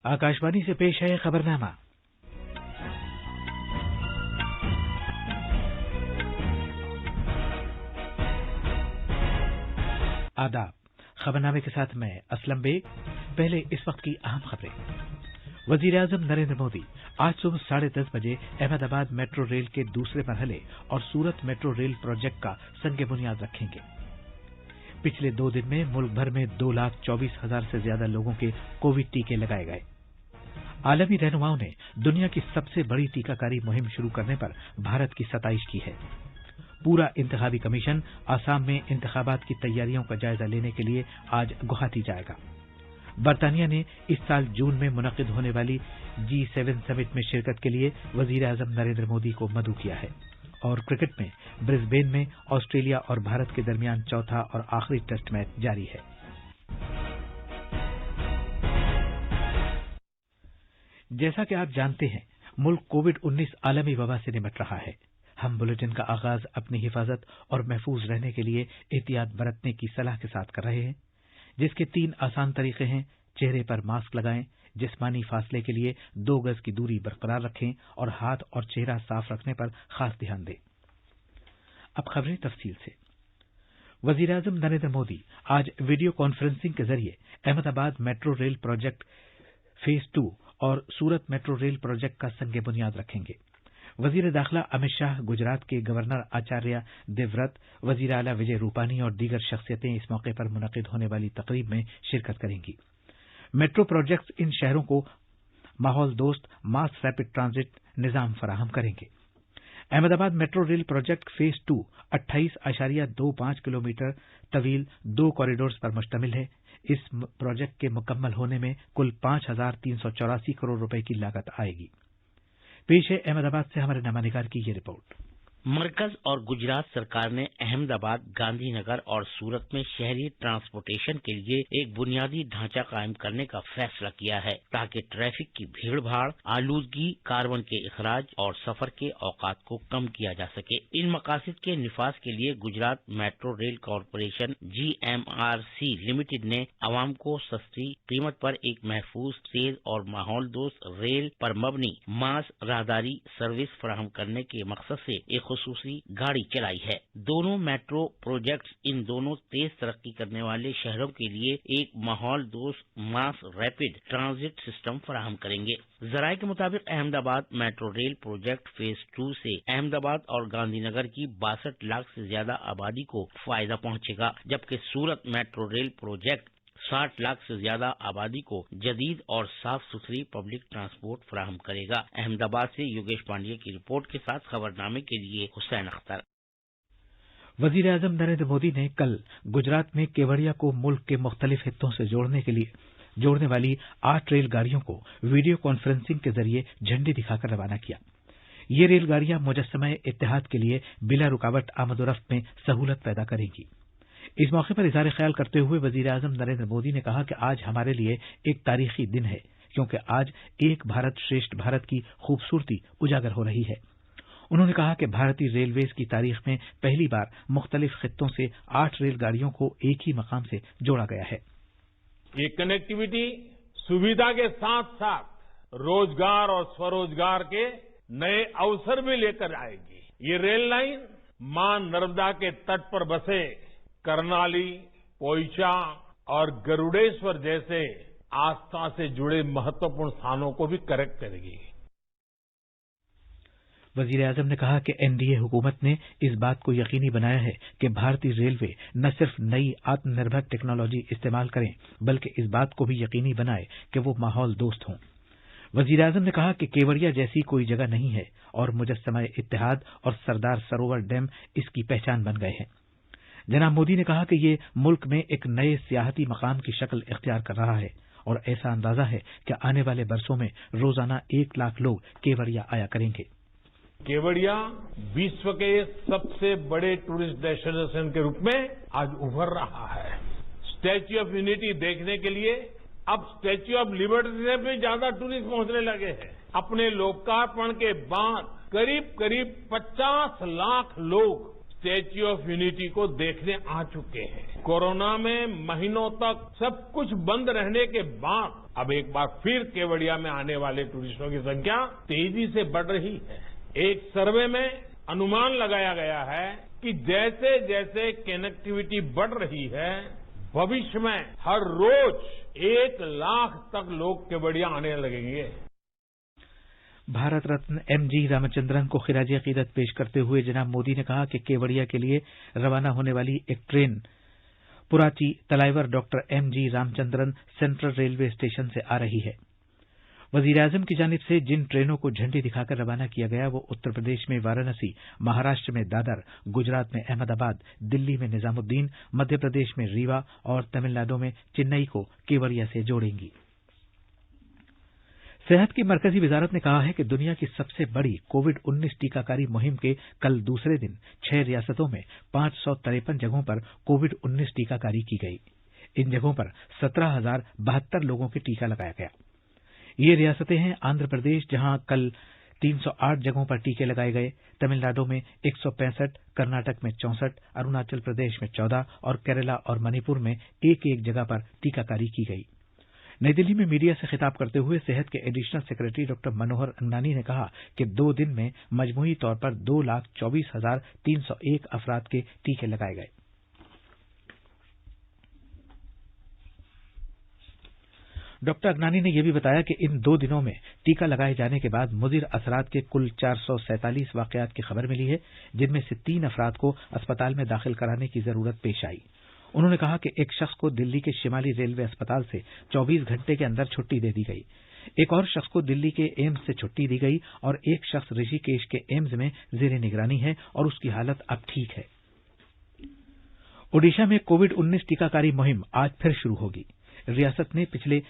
आकाशवाणी से पेश है खबरनामा। आदाब। खबरनामे के साथ मैं असलम बेग। पहले इस वक्त की अहम खबरें। वजीर-ए-आजम नरेंद्र मोदी आज सुबह 10:30 बजे अहमदाबाद मेट्रो रेल के दूसरे मरहले और सूरत मेट्रो रेल प्रोजेक्ट का संग बुनियाद रखेंगे। पिछले 2 दिन में मुल्क भर में 2,24,000 से ज्यादा लोगों के कोविड टीके लगाए गए। आलमी रहनुमाओं ने दुनिया की सबसे बड़ी टीकाकारी मुहिम शुरू करने पर भारत की सताइश की है। पूरा इंतखाबी कमीशन आसाम में इंतखाबात की तैयारियों का जायजा लेने के लिए आज गुवाहाटी जाएगा। बरतानिया ने इस साल जून में मुनक्किद होने वाली G7 समिट में शिरकत के लिए वजीर-ए-आजम नरेंद्र मोदी को मदऊ किया है। और क्रिकेट में ब्रिस्बेन में ऑस्ट्रेलिया और भारत के दरमियान चौथा और आखिरी टेस्ट मैच जारी है। जैसा कि आप जानते हैं, मुल्क कोविड-19 आलमी वबा से निपट रहा है। हम बुलेटिन का आगाज अपनी हिफाजत और महफूज रहने के लिए एहतियात बरतने की सलाह के साथ कर रहे हैं, जिसके 3 आसान तरीके हैं। चेहरे पर मास्क लगाएं, जिस्मानी फासले के लिए 2 गज की दूरी बरकरार रखें और हाथ और चेहरा साफ रखने पर खास ध्यान दें। अब खबरें तफसील से। वजीर-ए-आजम नरेंद्र मोदी आज वीडियो कॉन्फ्रेंसिंग के जरिए Ahmedabad metro rail project phase 2 और सूरत मेट्रो रेल प्रोजेक्ट का संग बुनियाद रखेंगे। वजीर दाखिला अमित शाह, गुजरात के गवर्नर आचार्य देवव्रत, वजीर आला विजय रूपानी और दीगर शख्सियतें इस मौके पर मुनक्किद होने वाली तकरीब में शिरकत करेंगी। मेट्रो प्रोजेक्ट्स इन शहरों को माहौल दोस्त मास रैपिड ट्रांजिट निजाम फराहम करेंगे। Ahmedabad metro rail project phase 2 28.25 kilometre तवील 2 कॉरिडोर्स पर मुश्तमिल है। इस प्रोजेक्ट के मुकम्मल होने में कुल 5,384 करोड़ रुपए की लागत आएगी। पेश है अहमदाबाद से हमारे नमानिगार की ये रिपोर्ट। मरकज और गुजरात सरकार ने अहमदाबाद, गांधीनगर और सूरत में शहरी ट्रांसपोर्टेशन के लिए एक बुनियादी ढांचा कायम करने का फैसला किया है, ताकि ट्रैफिक की भीड़ भाड़, आलूदगी, कार्बन के अखराज और सफर के औकात को कम किया जा सके। इन मकासद के निफाज के लिए Gujarat metro rail corporation GMRC limited ने आवाम को सस्ती कीमत पर एक महफूज, तेज और माहौल दोस्त रेल पर मबनी मास राहदारी सर्विस फराहम करने के मकसद से एक खुसूसी गाड़ी चलाई है। दोनों मेट्रो प्रोजेक्ट्स इन दोनों तेज तरक्की करने वाले शहरों के लिए एक माहौल दोस्त मास रैपिड ट्रांजिट सिस्टम फराहम करेंगे। जराये के मुताबिक Ahmedabad metro rail project phase 2 से अहमदाबाद और गांधीनगर की 62 लाख से ज्यादा आबादी को फायदा पहुंचेगा, जबकि सूरत मेट्रो रेल प्रोजेक्ट 60 लाख से ज्यादा आबादी को जदीद और साफ सुथरी पब्लिक ट्रांसपोर्ट फराहम करेगा। अहमदाबाद से योगेश पांडेय की रिपोर्ट के साथ खबरनामे के लिए हुसैन अख्तर। वजीर-ए-आजम नरेंद्र मोदी ने कल गुजरात में केवड़िया को मुल्क के मुख्तलिफ हिस्सों से जोड़ने वाली 8 रेलगाड़ियों को वीडियो कॉन्फ्रेंसिंग के जरिए झंडी दिखाकर रवाना किया। ये रेलगाड़ियां मुजस्समा इत्तेहाद के लिए बिला रुकावट आमदोरफ्त में सहूलत पैदा करेंगी। इस मौके पर इज़हार ख्याल करते हुए वजीर-ए-आजम नरेंद्र मोदी ने कहा कि आज हमारे लिए एक तारीखी दिन है, क्योंकि आज एक भारत श्रेष्ठ भारत की खूबसूरती उजागर हो रही है। उन्होंने कहा कि भारतीय रेलवेज की तारीख में पहली बार मुख्तलिफ खित्तों से 8 रेलगाड़ियों को एक ही मकाम से जोड़ा गया है। ये कनेक्टिविटी सुविधा के साथ साथ रोजगार और स्वरोजगार के नए अवसर भी लेकर आएगी। ये रेल लाइन मां नर्मदा के तट पर बसे करनाली, पोइचा और गरुड़ेश्वर जैसे आस्था से जुड़े महत्वपूर्ण स्थानों को भी कनेक्ट करेगी। वजीर-ए-आजम ने कहा कि एनडीए हुकूमत ने इस बात को यकीनी बनाया है कि भारतीय रेलवे न सिर्फ नई आत्मनिर्भर टेक्नोलॉजी इस्तेमाल करें, बल्कि इस बात को भी यकीनी बनाए कि वो माहौल दोस्त हों। वजीर-ए-आजम ने कहा कि केवड़िया जैसी कोई जगह नहीं है और मुजस्समा इत्तेहाद और सरदार सरोवर डैम इसकी पहचान बन गए हैं। जनाब मोदी ने कहा कि ये मुल्क में एक नए सियाहती मकाम की शक्ल इख्तियार कर रहा है और ऐसा अंदाजा है कि आने वाले बरसों में रोजाना 1 लाख लोग केवड़िया आया करेंगे। केवड़िया विश्व के सबसे बड़े टूरिस्ट डेस्टिनेशन के रूप में आज उभर रहा है। स्टैच्यू ऑफ यूनिटी देखने के लिए अब स्टैच्यू ऑफ लिबर्टी से भी ज्यादा टूरिस्ट पहुंचने लगे हैं। अपने लोकार्पण के बाद करीब 50 लाख लोग स्टैच्यू ऑफ यूनिटी को देखने आ चुके हैं। कोरोना में महीनों तक सब कुछ बंद रहने के बाद अब एक बार फिर केवड़िया में आने वाले टूरिस्टों की संख्या तेजी से बढ़ रही है। एक सर्वे में अनुमान लगाया गया है कि जैसे जैसे कनेक्टिविटी बढ़ रही है, भविष्य में हर रोज 1 लाख तक लोग केवड़िया आने लगेंगे। भारत रत्न एमजी रामचंद्रन को खिराज अकीदत पेश करते हुए जनाब मोदी ने कहा कि केवड़िया के लिए रवाना होने वाली एक train Puratchi Thalaivar doctor MG Ramachandran central railway station से आ रही है। वजीर-ए-आजम की जानिब से जिन ट्रेनों को झंडी दिखाकर रवाना किया गया वो उत्तर प्रदेश में वाराणसी, महाराष्ट्र में दादर, गुजरात में अहमदाबाद, दिल्ली में निजामुद्दीन, मध्य प्रदेश में रीवा और तमिलनाडु में चेन्नई को केवड़िया से जोड़ेंगी। सेहत की मरकजी वजारत ने कहा है कि दुनिया की सबसे बड़ी कोविड-19 टीकाकारी मुहिम के कल दूसरे दिन 6 रियासतों में 553 जगहों पर कोविड-19 टीकाकारी की गई। इन जगहों पर 17,072 लोगों के टीका लगाया गया। ये रियासतें हैं आंध्र प्रदेश, जहां कल 308 जगहों पर टीके लगाए गए, तमिलनाडु में 165, कर्नाटक में 64, अरुणाचल प्रदेश में 14 और केरला और मणिपुर में एक जगह पर टीकाकारी की गई। नई दिल्ली में मीडिया से खिताब करते हुए सेहत के एडिशनल सेक्रेटरी डॉक्टर मनोहर अंगनानी ने कहा कि 2 दिन में मजमूई तौर पर 2,24,301 अफराद के टीके लगाए गए। डॉक्टर अगनानी ने यह भी बताया कि इन 2 दिनों में टीका लगाए जाने के बाद मुजिर असरात के कुल 447 वाकयात की खबर मिली है, जिनमें से 3 अफराद को अस्पताल में दाखिल कराने की जरूरत पेश आई। उन्होंने कहा कि एक शख्स को दिल्ली के शिमाली रेलवे अस्पताल से 24 घंटे के अंदर छुट्टी दे दी गई, एक और शख्स को दिल्ली के एम्स से छुट्टी दी गई और एक शख्स ऋषिकेश के एम्स में जेर निगरानी है और उसकी हालत अब ठीक है। ओडिशा में कोविड-19 टीकाकारी मुहिम आज फिर शुरू होगी। रियासत ने पिछले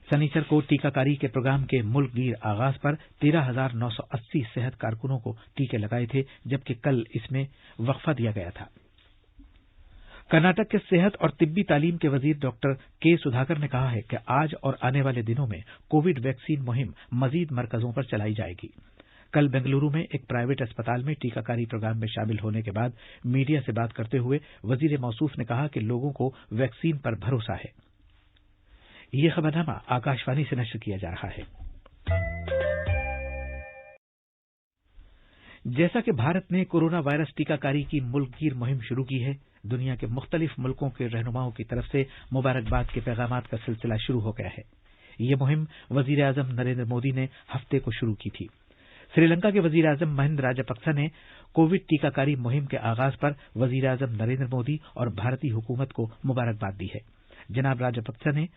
शनिचर को टीकाकारी के प्रोग्राम के मुल्कगीर आगाज पर 13,980 सेहत कारकुनों को टीके लगाए थे, जबकि कल इसमें वक्फा दिया गया था। कर्नाटक के सेहत और तिब्बी तालीम के वजीर डॉक्टर के सुधाकर ने कहा है कि आज और आने वाले दिनों में कोविड वैक्सीन मुहिम मजीद मरकजों पर चलाई जाएगी। कल बेंगलुरु में एक प्राइवेट अस्पताल में टीकाकारी प्रोग्राम में शामिल होने के बाद मीडिया से बात करते हुए वजीर मौसूफ ने कहा कि लोगों को वैक्सीन पर भरोसा है। ये खबरनामा आकाशवाणी से नश्र किया जा रहा है। जैसा कि भारत ने कोरोना वायरस टीकाकारी की मुल्कगीर मुहिम शुरू की है, दुनिया के मुख्तलिफ मुल्कों के रहनुमाओं की तरफ से मुबारकबाद के पैगामात का सिलसिला शुरू हो गया है। ये मुहिम वजीर-ए-आजम नरेंद्र मोदी ने हफ्ते को शुरू की थी। श्रीलंका के वजीर-ए-आजम महिंदा राजपक्सा ने कोविड टीकाकारी मुहिम के आगाज पर वजीर-ए-आजम नरेंद्र मोदी और भारतीय हुकूमत को मुबारकबाद दी है। जनाब राजपक्सा ने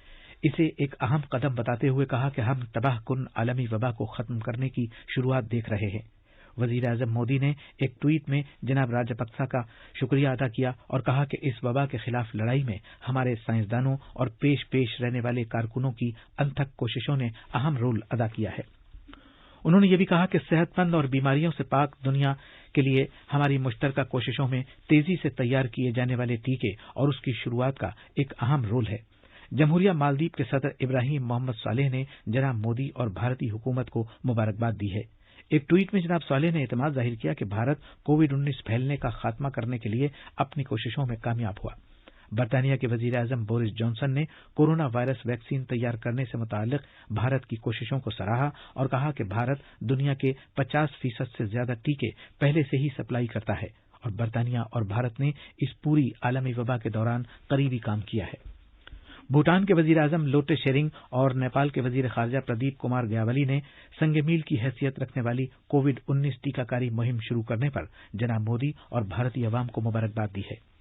इसे एक अहम कदम बताते हुए कहा कि हम तबाहकुन आलमी वबा को खत्म करने की शुरुआत देख रहे हैं। वजीर-ए-आजम मोदी ने एक ट्वीट में जनाब राजपक्सा का शुक्रिया अदा किया और कहा कि इस वबा के खिलाफ लड़ाई में हमारे साइंसदानों और पेश रहने वाले कारकुनों की अनथक कोशिशों ने अहम रोल अदा किया है। उन्होंने ये भी कहा कि सेहतमंद और बीमारियों से पाक दुनिया के लिए हमारी मुश्तरका कोशिशों में तेजी से तैयार किए जाने वाले टीके और उसकी शुरुआत का एक अहम रोल है। जमहूरिया मालदीव के सदर इब्राहिम मोहम्मद सालेह ने जनाब मोदी और भारतीय हुकूमत को मुबारकबाद दी है। एक ट्वीट में जनाब सालेह ने एतमाद जाहिर किया कि भारत कोविड-19 फैलने का खात्मा करने के लिए अपनी कोशिशों में कामयाब हुआ। बरतानिया के वजीर-ए-आजम बोरिस जॉनसन ने कोरोना वायरस वैक्सीन तैयार करने से मुताल्लिक भारत की कोशिशों को सराहा और कहा कि भारत दुनिया के 50% से ज्यादा टीके पहले से ही सप्लाई करता है और बरतानिया और भारत ने इस पूरी आलमी वबा के दौरान करीबी काम किया है। भूटान के वजीर-ए-आजम लोटे शेरिंग और नेपाल के वजीर खारजा प्रदीप कुमार ग्यावाली ने संग मील की हैसियत रखने वाली कोविड-19 टीकाकारी मुहिम शुरू करने पर जनाब मोदी और भारतीय अवाम को मुबारकबाद दी है।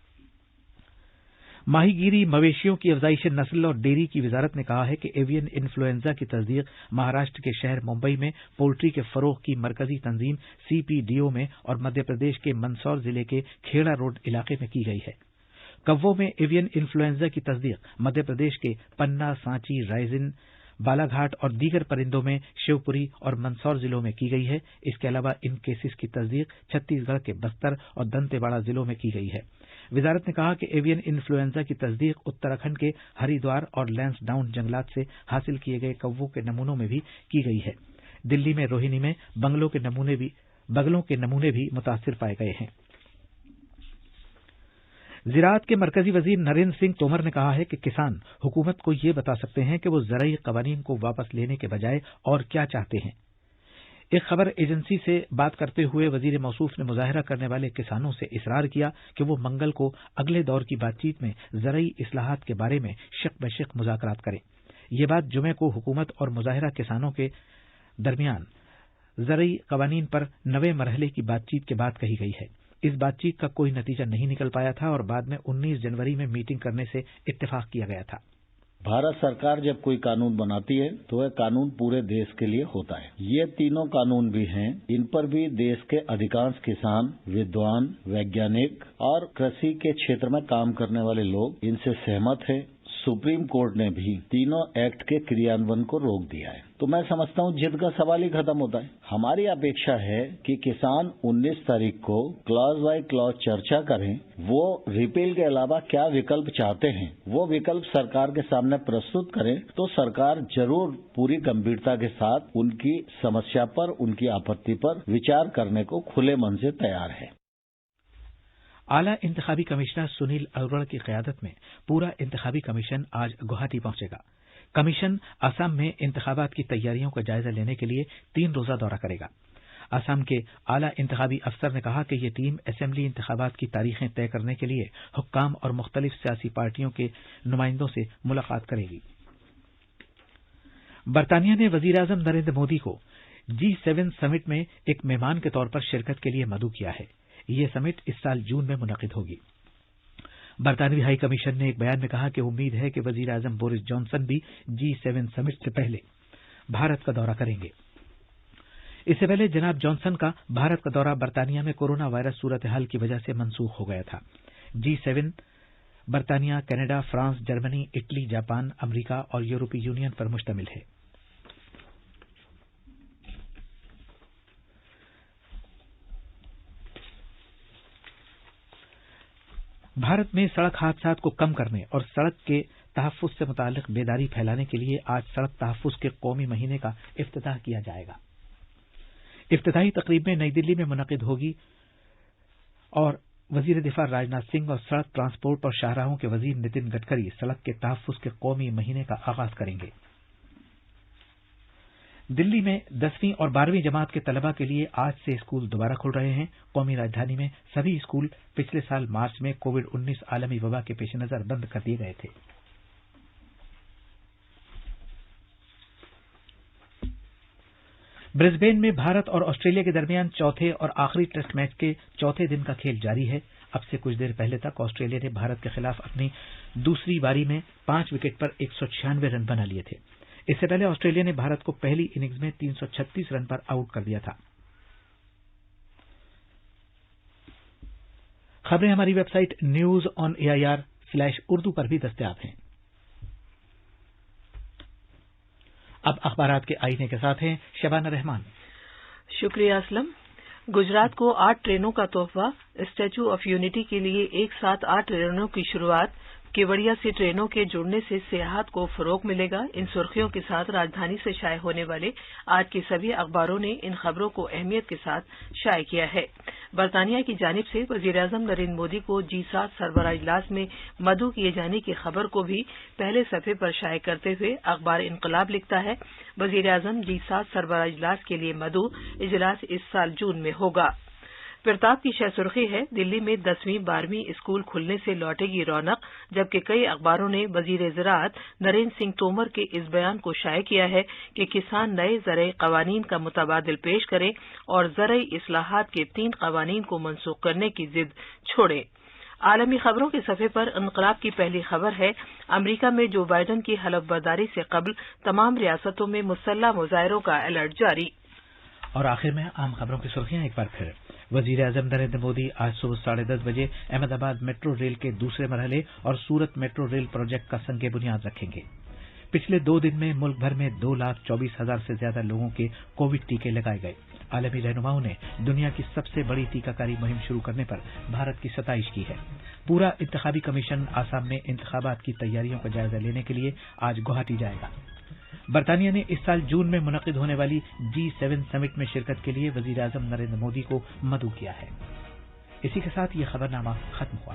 माहीगीरी, मवेशियों की अफजाइश नस्ल और डेयरी की वजारत ने कहा है कि एवियन इन्फ्लुएंजा की तस्दीक महाराष्ट्र के शहर मुंबई में पोल्ट्री के फरोख की मरकजी तंजीम CPDO में और मध्य प्रदेश के मंदसौर जिले के खेड़ा रोड इलाके में की गई है। कव्वों में एवियन इन्फ्लुएंजा की तस्दीक मध्य प्रदेश के पन्ना, सांची, रायसेन, बालाघाट और दीगर परिंदों में शिवपुरी और मंदसौर जिलों में की गई है। इसके अलावा इन केसेस की तस्दीक छत्तीसगढ़ के बस्तर और दंतेवाड़ा जिलों में की गई है। वजारत ने कहा कि एवियन इन्फ्लुएंजा की तस्दीक उत्तराखंड के हरिद्वार और लैंसडाउन जंगलात से हासिल किए गए कव्वों के नमूनों में भी की गई है। दिल्ली में रोहिणी में बगलों के नमूने भी मुतासिर पाए गए हैं। زراعت کے مرکزی وزیر نریندر سنگھ تومر نے کہا ہے کہ کسان حکومت کو یہ بتا سکتے ہیں کہ وہ زرعی قوانین کو واپس لینے کے بجائے اور کیا چاہتے ہیں۔ ایک خبر ایجنسی سے بات کرتے ہوئے وزیر موصوف نے مظاہرہ کرنے والے کسانوں سے اصرار کیا کہ وہ منگل کو اگلے دور کی بات چیت میں زرعی اصلاحات کے بارے میں شق بشق مذاکرات کریں۔ یہ بات جمعے کو حکومت اور مظاہرہ کسانوں کے درمیان زرعی قوانین پر نویں مرحلے کی بات چیت کے بعد کہی گئی ہے۔ اس بات چیت کا کوئی نتیجہ نہیں نکل پایا تھا اور بعد میں 19 جنوری میں میٹنگ کرنے سے اتفاق کیا گیا تھا۔ بھارت سرکار جب کوئی قانون بناتی ہے تو وہ قانون پورے دیش کے لیے ہوتا ہے۔ یہ تینوں قانون بھی ہیں، ان پر بھی دیش کے ادھیکانش کسان، ودوان، ویگیانک اور کرشی کے چھیتر میں کام کرنے والے لوگ ان سے سہمت ہیں۔ سپریم کورٹ نے بھی تینوں ایکٹ کے کریانون کو روک دیا ہے، تو میں سمجھتا ہوں جد کا سوال ہی ختم ہوتا ہے۔ ہماری اپیکشا ہے کہ کسان 19 تاریخ کو کلاز بائی کلاز چرچا کریں، وہ ریپیل کے علاوہ کیا وکلپ چاہتے ہیں وہ وکلپ سرکار کے سامنے پرستت کریں، تو سرکار ضرور پوری گمبھیرتا کے ساتھ ان کی سمسیا پر، ان کی آپتی پر وچار کرنے کو کھلے من سے تیار ہے۔ اعلی انتخابی کمشنر سنیل اروڑا کی قیادت میں پورا انتخابی کمیشن آج گوہاٹی پہنچے گا۔ کمیشن آسام میں انتخابات کی تیاریوں کا جائزہ لینے کے لیے 3 روزہ دورہ کرے گا۔ آسام کے اعلی انتخابی افسر نے کہا کہ یہ ٹیم اسمبلی انتخابات کی تاریخیں طے کرنے کے لیے حکام اور مختلف سیاسی پارٹیوں کے نمائندوں سے ملاقات کرے گی۔ برطانیہ نے وزیر اعظم نریندر مودی کو G7 سمٹ میں ایک مہمان کے طور پر شرکت کے لیے مدعو کیا ہے۔ یہ سمٹ اس سال جون میں منعقد ہوگی۔ برطانوی ہائی کمیشن نے ایک بیان میں کہا کہ امید ہے کہ وزیر اعظم بورس جانسن بھی G7 سمٹ سے پہلے بھارت کا دورہ کریں گے۔ اس سے پہلے جناب جانسن کا بھارت کا دورہ برطانیہ میں کورونا وائرس صورتحال کی وجہ سے منسوخ ہو گیا تھا۔ G7 برطانیہ، کینیڈا، فرانس، جرمنی، اٹلی، جاپان، امریکہ اور یورپی یونین پر مشتمل ہے۔ بھارت میں سڑک حادثات کو کم کرنے اور سڑک کے تحفظ سے متعلق بیداری پھیلانے کے لیے آج سڑک تحفظ کے قومی مہینے کا افتتاح کیا جائے گا۔ افتتاحی تقریب میں نئی دلی میں منعقد ہوگی اور وزیر دفاع راجناتھ سنگھ اور سڑک ٹرانسپورٹ اور شاہراہوں کے وزیر نتن گڈکری سڑک کے تحفظ کے قومی مہینے کا آغاز کریں گے۔ دلی میں 10ویں اور 12ویں جماعت کے طلباء کے لیے آج سے اسکول دوبارہ کھل رہے ہیں۔ قومی راجدھانی میں سبھی اسکول پچھلے سال مارچ میں کووڈ-19 عالمی وبا کے پیش نظر بند کر دیے گئے تھے۔ برسبین میں بھارت اور آسٹریلیا کے درمیان چوتھے اور آخری ٹیسٹ میچ کے چوتھے دن کا کھیل جاری ہے۔ اب سے کچھ دیر پہلے تک آسٹریلیا نے بھارت کے خلاف اپنی دوسری پاری میں 5 وکٹ پر 196 رن بنا لیے تھے۔ اس سے پہلے آسٹریلیا نے بھارت کو پہلی اننگز میں 336 رن پر آؤٹ کر دیا تھا۔ خبریں ہماری ویب سائٹ news.on.air/urdu پر بھی دستیاب ہیں۔ اب اخبارات کے آئینے کے ساتھ ہیں شبانہ رحمان۔ شکریہ اسلم۔ گجرات کو 8 ٹرینوں کا تحفہ، اسٹیچو آف یونٹی کے لیے ایک ساتھ 8 ٹرینوں کی شروعات، کیوڑیا سے ٹرینوں کے جڑنے سے سیاحت کو فروغ ملے گا۔ ان سرخیوں کے ساتھ راجدھانی سے شائع ہونے والے آج کے سبھی اخباروں نے ان خبروں کو اہمیت کے ساتھ شائع کیا ہے۔ برطانیہ کی جانب سے وزیر اعظم نریندر مودی کو G7 سربراہ اجلاس میں مدعو کیے جانے کی خبر کو بھی پہلے صفحے پر شائع کرتے ہوئے اخبار انقلاب لکھتا ہے، وزیر اعظم G7 سربراہ اجلاس کے لیے مدعو، اجلاس اس سال جون میں ہوگا۔ پرتاپ کی شہ سرخی ہے، دلی میں 10ویں 12ویں اسکول کھلنے سے لوٹے گی رونق، جبکہ کئی اخباروں نے وزیر زراعت نریندر سنگھ تومر کے اس بیان کو شائع کیا ہے کہ کسان نئے زرعی قوانین کا متبادل پیش کریں اور زرعی اصلاحات کے 3 قوانین کو منسوخ کرنے کی ضد چھوڑیں۔ عالمی خبروں کے صفحے پر انقلاب کی پہلی خبر ہے، امریکہ میں جو بائیڈن کی حلف برداری سے قبل تمام ریاستوں میں مسلح مظاہروں کا الرٹ جاری۔ اور آخر میں عام خبروں کی سرخیاں ایک بار پھر۔ وزیر اعظم نریندر مودی آج صبح 10:30 بجے احمد آباد میٹرو ریل کے دوسرے مرحلے اور سورت میٹرو ریل پروجیکٹ کا سنگ بنیاد رکھیں گے۔ پچھلے 2 دن میں ملک بھر میں 2,24,000 سے زیادہ لوگوں کے کووڈ ٹیکے لگائے گئے۔ عالمی رہنماؤں نے دنیا کی سب سے بڑی ٹیکہ کاری مہم شروع کرنے پر بھارت کی ستائش کی ہے۔ پورا انتخابی کمیشن آسام میں انتخابات کی تیاریوں کا جائزہ لینے کے لیے آج گوہاٹی جائے گا۔ برطانیہ نے اس سال جون میں منعقد ہونے والی G7 سمٹ میں شرکت کے لیے وزیر اعظم نریندر مودی کو مدعو کیا ہے۔ اسی کے ساتھ یہ خبرنامہ ختم ہوا۔